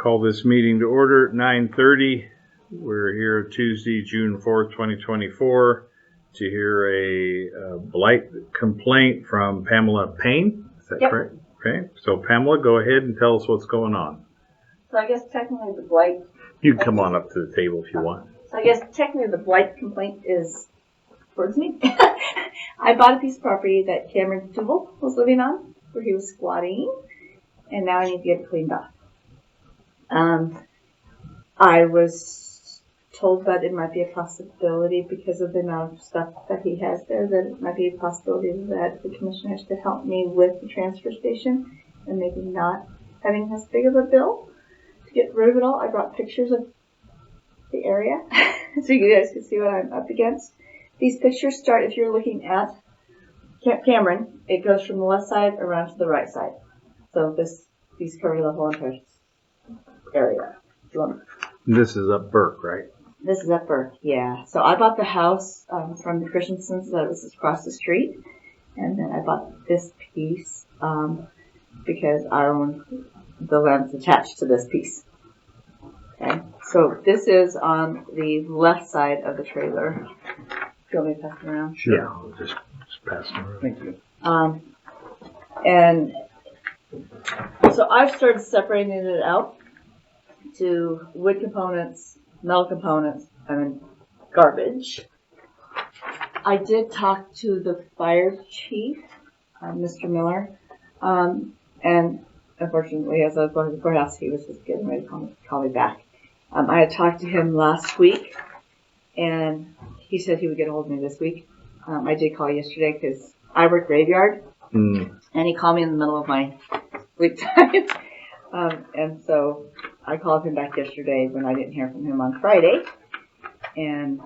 Call this meeting to order at 9:30. We're here Tuesday, June 4th, 2024, to hear a blight complaint from Pamela Payne. Is that correct? Okay. So, Pamela, go ahead and tell us what's going on. So I guess technically the blight... You can come on up to the table if you want. So I guess technically the blight complaint is towards me. I bought a piece of property that Cameron Duval was living on, where he was squatting, and now I need to get it cleaned off. I was told that it might be a possibility because of the amount of stuff that he has there, that it might be a possibility that the commissioners could help me with the transfer station and maybe not having as big of a bill to get rid of it all. I brought pictures of the area so you guys can see what I'm up against. These pictures start, if you're looking at Cameron, it goes from the left side around to the right side. So these cover the whole entire area. This is up Burke, right? This is up Burke, yeah. So I bought the house from the Christensens that was across the street, and then I bought this piece because I own the land attached to this piece. Okay, so this is on the left side of the trailer. Do you want me to pass it around? Sure. Yeah, I'll just pass it around. Thank you. And so I've started separating it out to wood components, metal components, and then garbage. I did talk to the fire chief, Mr. Miller, and unfortunately, as I was going to the courthouse, he was just getting ready to call me back. I had talked to him last week, and he said he would get a hold of me this week. I did call yesterday because I work graveyard, and he called me in the middle of my sleep time. And so I called him back yesterday when I didn't hear from him on Friday, and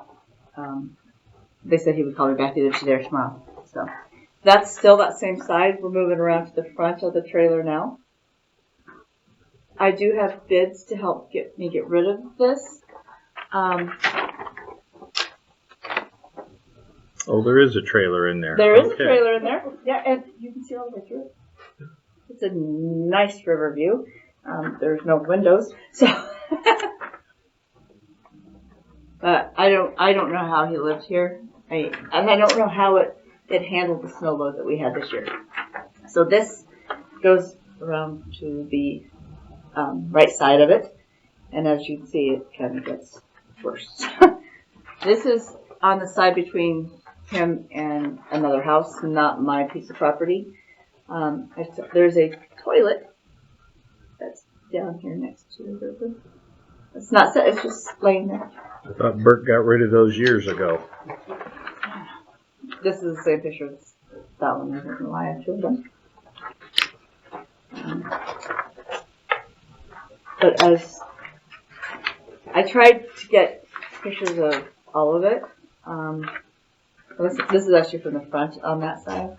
they said he would call me back either today or tomorrow. So that's still that same side. We're moving around to the front of the trailer now. I do have bids to help get rid of this. Oh, there is a trailer in there. There is a trailer in there. Yeah, and you can see all the way through it. It's a nice river view. There's no windows, so. But I don't know how he lived here. And I don't know how it handled the snow load that we had this year. So this goes around to the right side of it, and as you can see, it kind of gets worse. This is on the side between him and another house, not my piece of property. There's a toilet that's down here next to the river. It's not set, it's just laying there. I thought Burke got rid of those years ago. This is the same picture as that one. I don't know why I have two of them. But as I tried to get pictures of all of it, this is actually from the front on that side.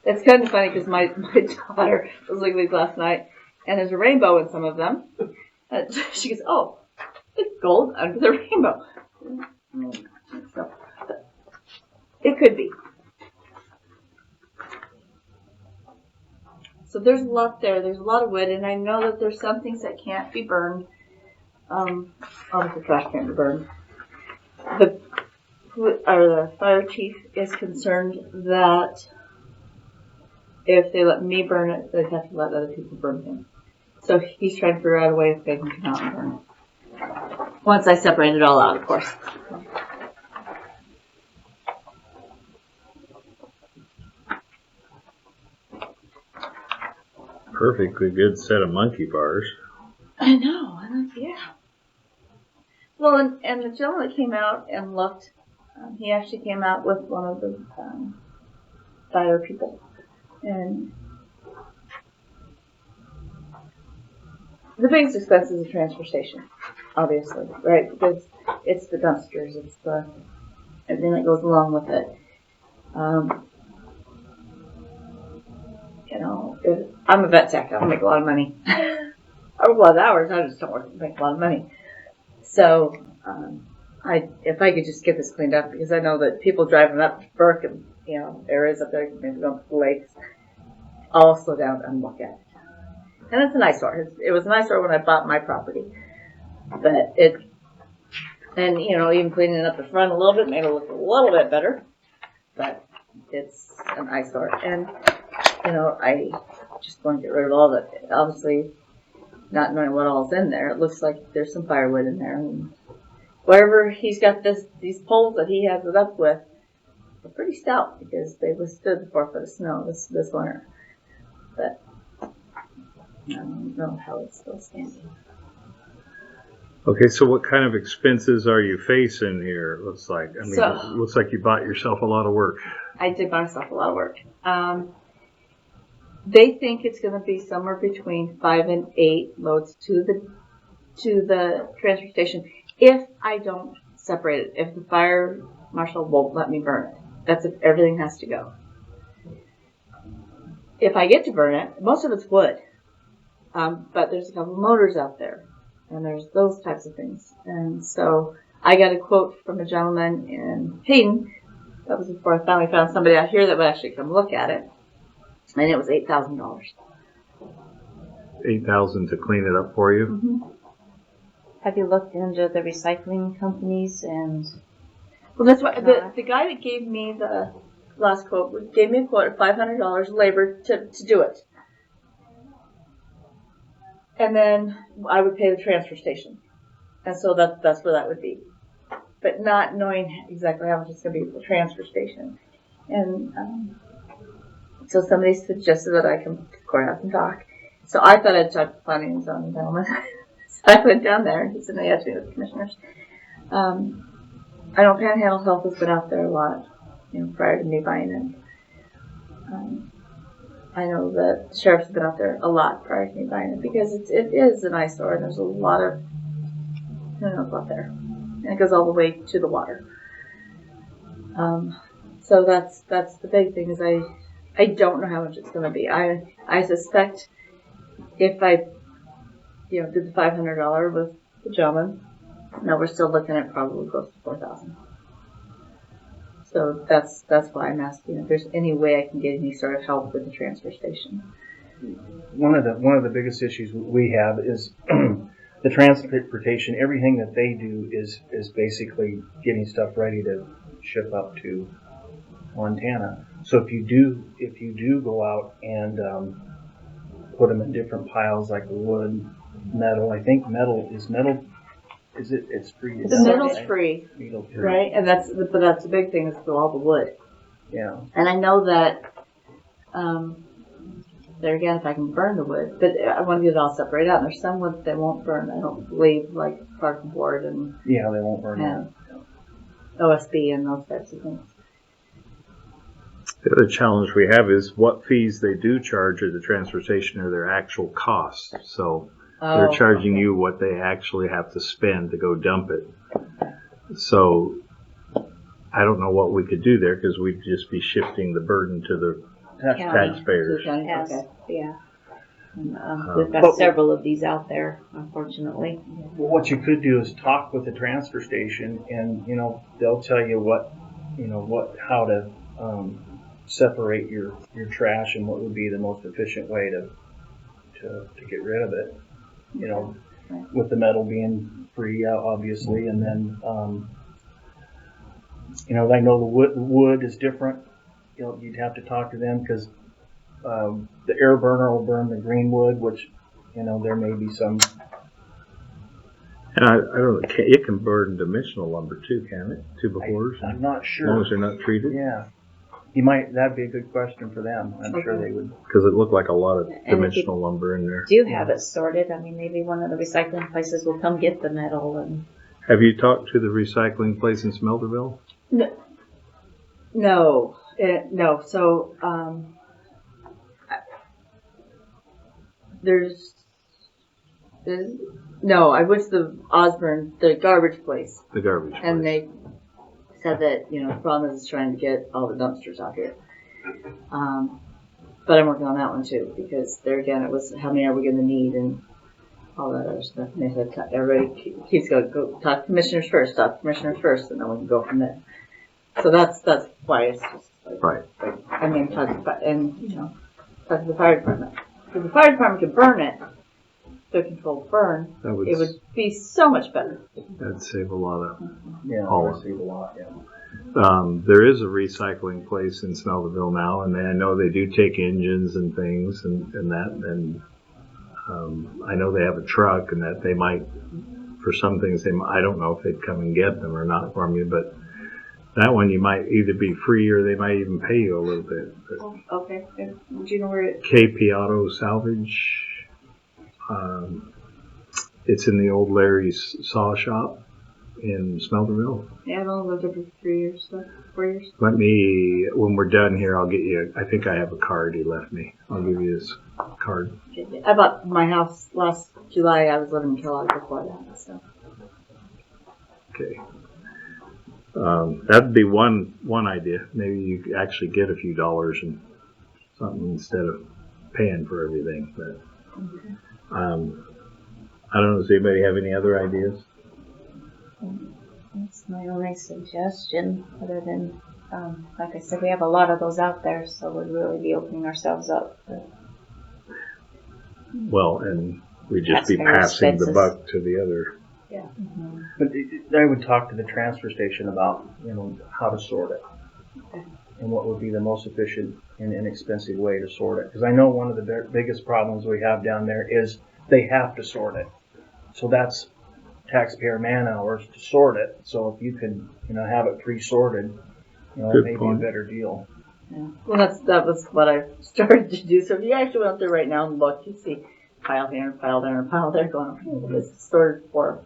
It's kind of funny because my daughter was looking at these last night, and there's a rainbow in some of them. And she goes, "Oh, it's gold under the rainbow." So, it could be. So there's a lot there. There's a lot of wood, and I know that there's some things that can't be burned. Obviously, trash can't be burned. The fire chief is concerned that if they let me burn it, they'd have to let other people burn him. So he's trying to figure out a way if they can come out and burn it. Once I separate it all out, of course. Perfectly good set of monkey bars. I know, yeah. Well, and the gentleman that came out and looked, he actually came out with one of the fire people. And the biggest expense is the transfer station, obviously, right? Because it's the dumpsters, it's the everything that goes along with it. I'm a vet tech. I don't make a lot of money. I work a lot of hours. I just don't make a lot of money. So, if I could just get this cleaned up, because I know that people driving up to Burke and areas up there, maybe going to the lakes, I'll slow down and look at it. And it's an eyesore. It was an eyesore when I bought my property. But and even cleaning up the front a little bit made it look a little bit better. But it's an eyesore. And, I just want to get rid of all of it. Obviously, not knowing what all's in there, it looks like there's some firewood in there. And wherever he's got these poles that he has it up with, they're pretty stout because they withstood the 4 foot of snow this winter. But I don't know how it's still standing. Okay, so what kind of expenses are you facing here? It looks like. I mean, it looks like you bought yourself a lot of work. I did buy myself a lot of work. They think it's going to be somewhere between 5 and 8 loads to the transfer station if I don't separate it. If the fire marshal won't let me burn it, that's if everything has to go. If I get to burn it, most of it's wood, but there's a couple of motors out there, and there's those types of things. And so I got a quote from a gentleman in Payne. That was before I finally found somebody out here that would actually come look at it. And it was $8,000. $8,000 to clean it up for you? Mm-hmm. Have you looked into the recycling companies and? Well, that's what the guy that gave me the last quote gave me a quote of $500 labor to do it, and then I would pay the transfer station, and so that's where that would be, but not knowing exactly how much it's going to be for the transfer station, and so somebody suggested that I come to the courthouse and talk. So I thought I'd talk to planning and zoning gentleman. So I went down there and he said, "No, you have to meet with the commissioners." I know Panhandle Health has been out there a lot, prior to me buying it. I know that the sheriff's been out there a lot prior to me buying it because it is an eyesore and there's a lot of out there, and it goes all the way to the water. So that's the big thing is I don't know how much it's going to be. I suspect if I did the $500 with the gentleman, now we're still looking at probably close to $4,000. So that's why I'm asking if there's any way I can get any sort of help with the transfer station. One of the biggest issues we have is the transportation. Everything that they do is basically getting stuff ready to ship up to Montana. So if you do go out and put them in different piles like wood, metal. I think metal. It's free. The metal's right? free, Metal free. right? And that's the big thing is all the wood. Yeah. And I know that there again, if I can burn the wood, but I want to get it all separated out. And there's some wood that won't burn. I don't believe like parking board and They won't burn that. OSB and those types of things. The other challenge we have is what fees they do charge at the transfer station are their actual costs. So they're charging you what they actually have to spend to go dump it. So I don't know what we could do there because we'd just be shifting the burden to the taxpayers. Yes. Okay. Yeah. We've got several of these out there, unfortunately. Well, what you could do is talk with the transfer station, and they'll tell you how to separate your trash and what would be the most efficient way to get rid of it. With the metal being free, obviously, and then I know the wood is different. You'd have to talk to them because the air burner will burn the green wood, which there may be some. And I don't know, it can burn dimensional lumber too, can it? 2x4s? I'm not sure. As long as they're not treated? Yeah. That'd be a good question for them. I'm sure they would. Because it looked like a lot of dimensional lumber in there. Do you have it sorted? I mean, maybe one of the recycling places will come get the metal. And Have you talked to the recycling place in Smelterville? No. So I went to the Osborne, the garbage place. The garbage place. And they said that, the problem is trying to get all the dumpsters out here. But I'm working on that one too, because there again, it was how many are we going to need and all that other stuff. And they said everybody keeps going, go talk to commissioners first, and then we can go from there. So that's why it's just like, right. talk to the fire department. if the fire department could burn it, the controlled burn, That would, it would be so much better. that'd save a lot of. Yeah, All I see a lot, yeah. There is a recycling place in Smelterville now, and I know they do take engines and things and that. And I know they have a truck, and that they might, for some things, I don't know if they'd come and get them or not from you, but that one you might either be free or they might even pay you a little bit. But Okay. Do you know where it? KP Auto Salvage. It's in the old Larry's saw shop in Smelterville. Yeah, I've only lived there for 3 years, so 4 years. Let me, when we're done here, I'll get you, I think I have a card he left me. I'll give you his card. I bought my house last July. I was living in Kellogg before that, so. Okay. That'd be one idea. Maybe you could actually get a few dollars and something instead of paying for everything. But I don't know. Does anybody have any other ideas? That's my only suggestion, other than, like I said, we have a lot of those out there, so we'd really be opening ourselves up. Well, and we'd just be Taxpayer passing the expenses. buck to the other. But I would talk to the transfer station about, how to sort it. And what would be the most efficient and inexpensive way to sort it. Because I know one of the biggest problems we have down there is they have to sort it. So that's taxpayer man hours to sort it. So if you could, have it pre-sorted, it Good may be point. a better deal. Yeah. Well, that was what I started to do. So if you actually went out there right now and look, you see pile here, pile there, and pile there going, oh, this is stored for,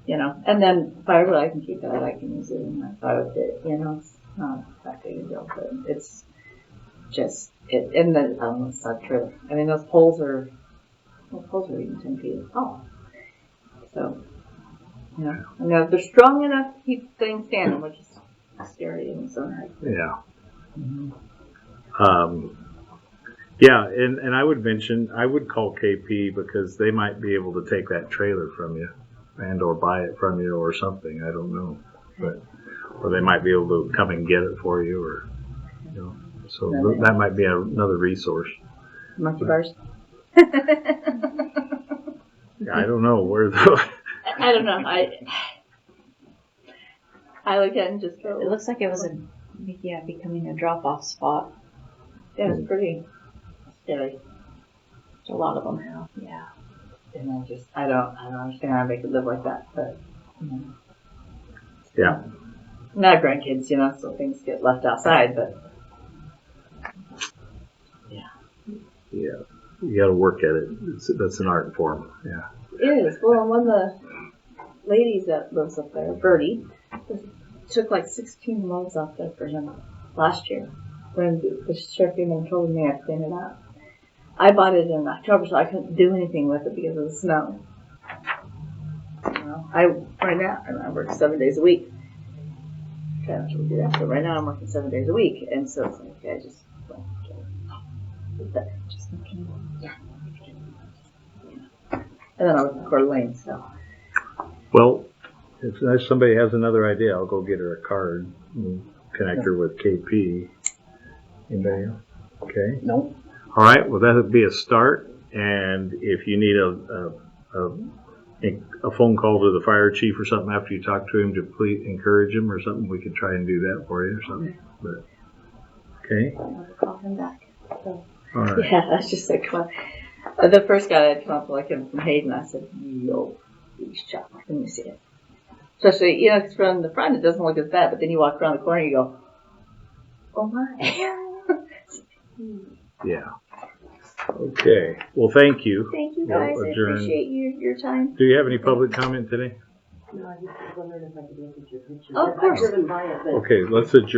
and then if I really I can keep that, I can use it in my file kit, it's not that big a deal, but it's just, and then, it's not true. I mean, those poles are even 10 feet tall. So, and they're strong enough to keep things standing, which is scary in its own right. Yeah. Yeah, and I would mention, I would call KP because they might be able to take that trailer from you and or buy it from you or something. I don't know. Or they might be able to come and get it for you or, so that might be another resource. Monkey bars. I don't know where the... I don't know. I look at it and just go. It looks like it was becoming a drop-off spot. Yeah, it's pretty scary. Which a lot of them have. Yeah. And I don't understand how they could live like that. But Yeah. not grandkids, so things get left outside. But Yeah. You got to work at it. That's an art form. Yeah. it is. Well, one of the ladies that lives up there, Bertie, took like 16 loads out there for him last year when the sheriff came and told me I'd clean it out. I bought it in October, so I couldn't do anything with it because of the snow. I work 7 days a week. Okay, I should do that. So right now I'm working 7 days a week, and so it's like, okay, I just and then I was in Coeur d'Alene, so. Well, if somebody has another idea, I'll go get her a card and connect her with KP. Anybody else? Okay. Nope. All right. Well, that would be a start. And if you need a phone call to the fire chief or something after you talk to him to please encourage him or something, we could try and do that for you or something. But okay. I'll call him back. So. All right. Yeah, that's just like fun. The first guy that had come up like him from Hayden, I said, yo, please check. Let me see it. Especially, because from the front it doesn't look as bad, but then you walk around the corner and you go, oh my. Yeah. Okay. Well, thank you. Thank you We'll guys. I adjourn. appreciate your time. Do you have any public comment today? No, I just wondered if I could look at your picture. Oh, of course. I've driven by it, but Okay. Let's adjourn.